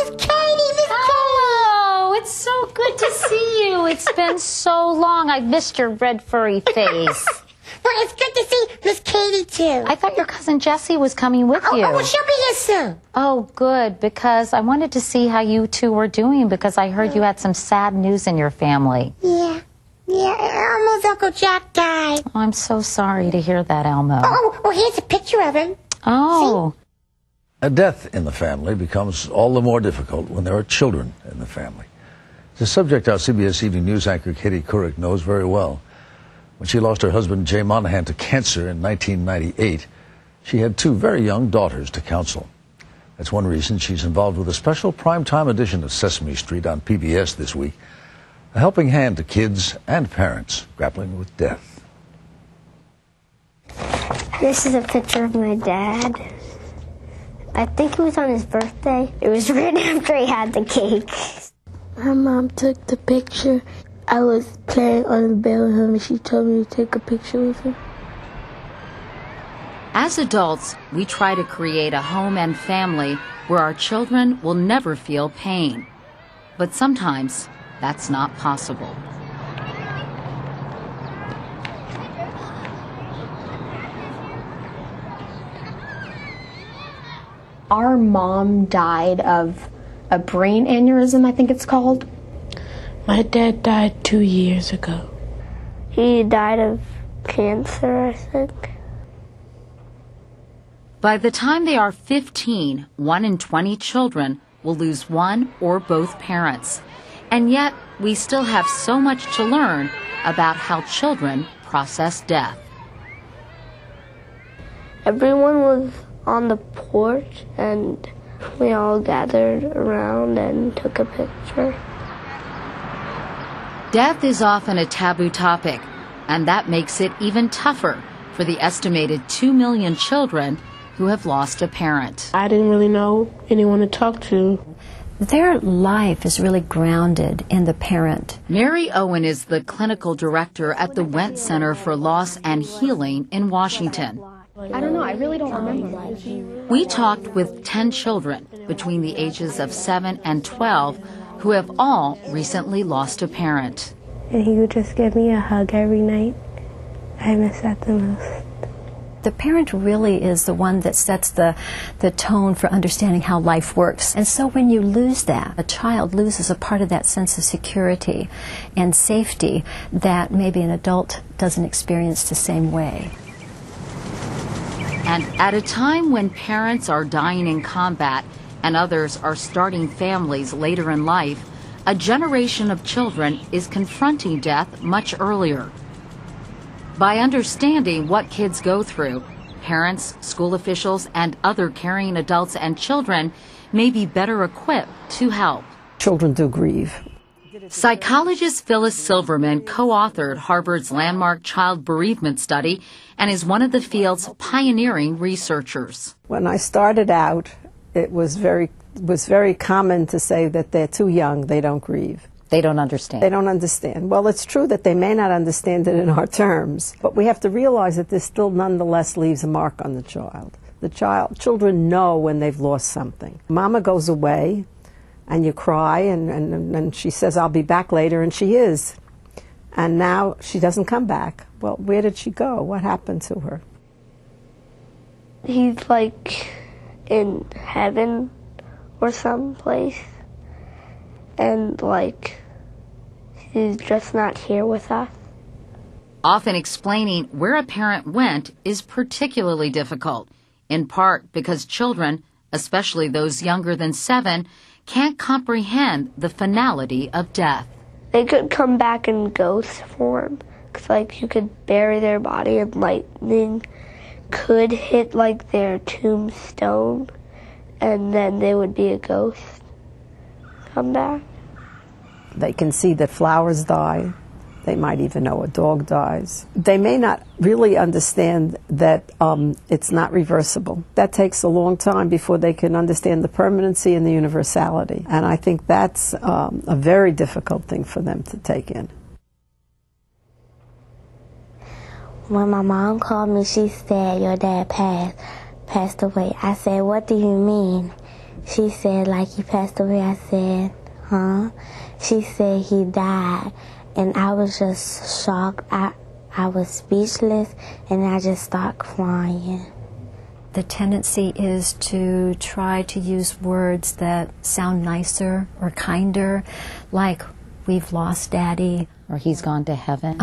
Miss Katie, Miss Katie. Hello, it's so good to see you. It's been so long. I've missed your red furry face. Well, it's good to see Miss Katie, too. I thought your cousin Jessie was coming with you. Oh, well, she'll be here soon. Oh, good, because I wanted to see how you two were doing, because I heard you had some sad news in your family. Yeah, Elmo's Uncle Jack died. Oh, I'm so sorry to hear that, Elmo. Oh, here's a picture of him. Oh. See? A death in the family becomes all the more difficult when there are children in the family. It's a subject our CBS Evening News anchor Katie Couric knows very well. When she lost her husband Jay Monahan to cancer in 1998, she had two very young daughters to counsel. That's one reason she's involved with a special primetime edition of Sesame Street on PBS this week, a helping hand to kids and parents grappling with death. This is a picture of my dad. I think it was on his birthday. It was right after he had the cake. My mom took the picture. I was playing on the bed with him and she told me to take a picture with him. As adults, we try to create a home and family where our children will never feel pain. But sometimes that's not possible. Our mom died of a brain aneurysm, I think it's called. My dad died 2 years ago. He died of cancer, I think. By the time they are 15, 1 in 20 children will lose one or both parents. And yet, we still have so much to learn about how children process death. Everyone was on the porch and we all gathered around and took a picture. Death is often a taboo topic, and that makes it even tougher for the estimated 2 million children who have lost a parent. I didn't really know anyone to talk to. Their life is really grounded in the parent. Mary Owen is the clinical director at the Went Center for Loss and Healing in Washington. I don't know, I really don't remember. We talked with 10 children between the ages of 7 and 12 who have all recently lost a parent. And he would just give me a hug every night. I miss that the most. The parent really is the one that sets the tone for understanding how life works. And so when you lose that, a child loses a part of that sense of security and safety that maybe an adult doesn't experience the same way. And at a time when parents are dying in combat and others are starting families later in life, a generation of children is confronting death much earlier. By understanding what kids go through, parents, school officials, and other caring adults and children may be better equipped to help. Children do grieve. Psychologist Phyllis Silverman co-authored Harvard's landmark child bereavement study and is one of the field's pioneering researchers. When I started out, it was very common to say that they're too young, they don't grieve. They don't understand. They don't understand. Well, it's true that they may not understand it in our terms, but we have to realize that this still nonetheless leaves a mark on the child. Children know when they've lost something. Mama goes away, and you cry, and she says, I'll be back later, and she is. And now she doesn't come back. Well, where did she go? What happened to her? He's like in heaven or someplace, and like he's just not here with us. Often explaining where a parent went is particularly difficult, in part because children, especially those younger than 7, can't comprehend the finality of death. They could come back in ghost form, because like you could bury their body and lightning could hit like their tombstone, and then they would be a ghost. Come back. They can see that flowers die. They might even know a dog dies. They may not really understand that it's not reversible. That takes a long time before they can understand the permanency and the universality. And I think that's a very difficult thing for them to take in. When my mom called me, she said, your dad passed away. I said, what do you mean? She said, like, he passed away. I said, huh? She said he died. And I was just shocked. I was speechless, and I just started crying. The tendency is to try to use words that sound nicer or kinder, like, we've lost Daddy. Or he's gone to heaven.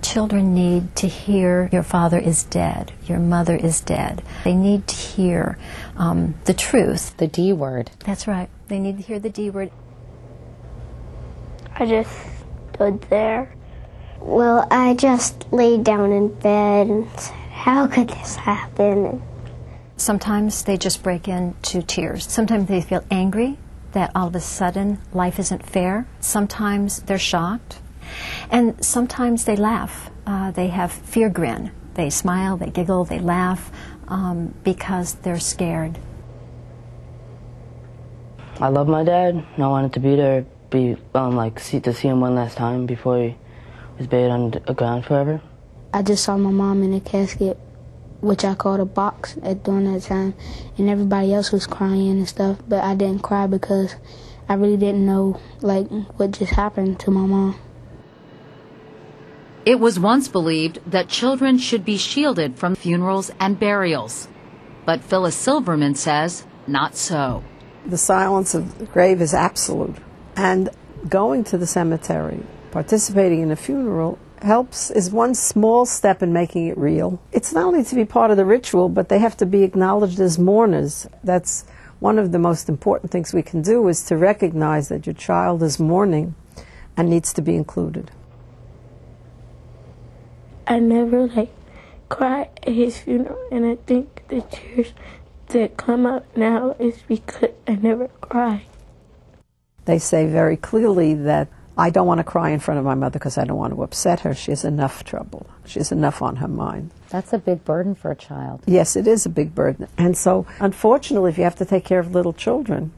Children need to hear your father is dead, your mother is dead. They need to hear the truth. The D word. That's right. They need to hear the D word. I just stood there. Well, I just laid down in bed and said, how could this happen? Sometimes they just break into tears. Sometimes they feel angry that all of a sudden life isn't fair. Sometimes they're shocked. And sometimes they laugh. They have fear grin. They smile, they giggle, they laugh because they're scared. I love my dad, and I wanted to be there, to see him one last time before he was buried on the ground forever. I just saw my mom in a casket, which I called a box during that time, and everybody else was crying and stuff, but I didn't cry because I really didn't know, what just happened to my mom. It was once believed that children should be shielded from funerals and burials. But Phyllis Silverman says not so. The silence of the grave is absolute. And going to the cemetery, participating in a funeral, is one small step in making it real. It's not only to be part of the ritual, but they have to be acknowledged as mourners. That's one of the most important things we can do, is to recognize that your child is mourning and needs to be included. I never cried at his funeral, and I think the tears that come out now is because I never cried. They say very clearly that I don't want to cry in front of my mother because I don't want to upset her. She has enough trouble. She has enough on her mind. That's a big burden for a child. Yes, it is a big burden. And so, unfortunately, if you have to take care of little children,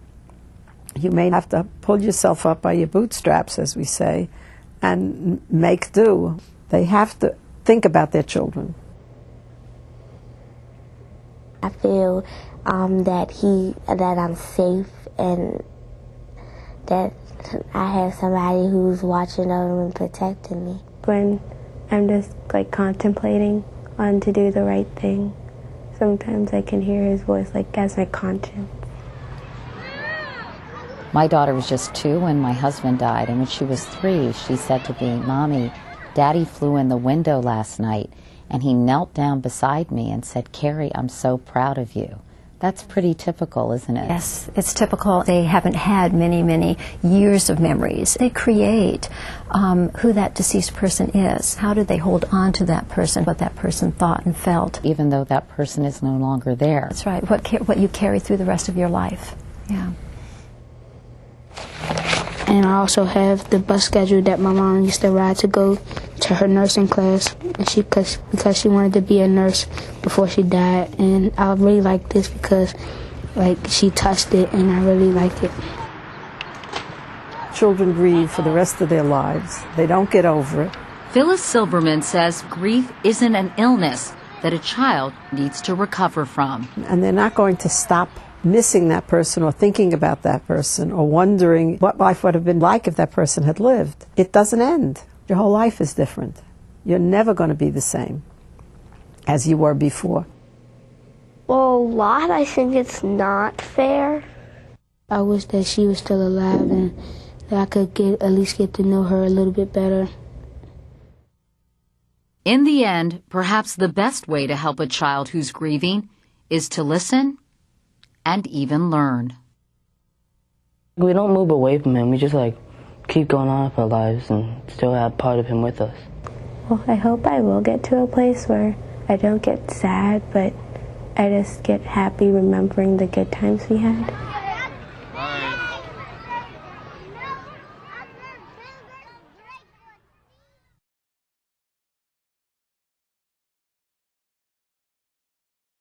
you may have to pull yourself up by your bootstraps, as we say, and make do. They have to think about their children. I feel that I'm safe and that I have somebody who's watching over me and protecting me. When I'm just contemplating on to do the right thing, sometimes I can hear his voice as my conscience. My daughter was just 2 when my husband died, and when she was 3, she said to me, Mommy, Daddy flew in the window last night, and he knelt down beside me and said, Carrie, I'm so proud of you. That's pretty typical, isn't it? Yes, it's typical. They haven't had many, many years of memories. They create who that deceased person is. How do they hold on to that person, what that person thought and felt? Even though that person is no longer there. That's right, what you carry through the rest of your life. Yeah. And I also have the bus schedule that my mom used to ride to go to her nursing class, because she wanted to be a nurse before she died. And I really like this because she touched it, and I really like it. Children grieve for the rest of their lives. They don't get over it. Phyllis Silverman says grief isn't an illness that a child needs to recover from. And they're not going to stop missing that person or thinking about that person or wondering what life would have been like if that person had lived. It doesn't end. Your whole life is different. You're never going to be the same as you were before. Well, a lot, I think it's not fair. I wish that she was still alive and that I could at least get to know her a little bit better. In the end, perhaps the best way to help a child who's grieving is to listen and even learn. We don't move away from him. We just keep going on with our lives and still have part of him with us. Well, I hope I will get to a place where I don't get sad, but I just get happy remembering the good times we had.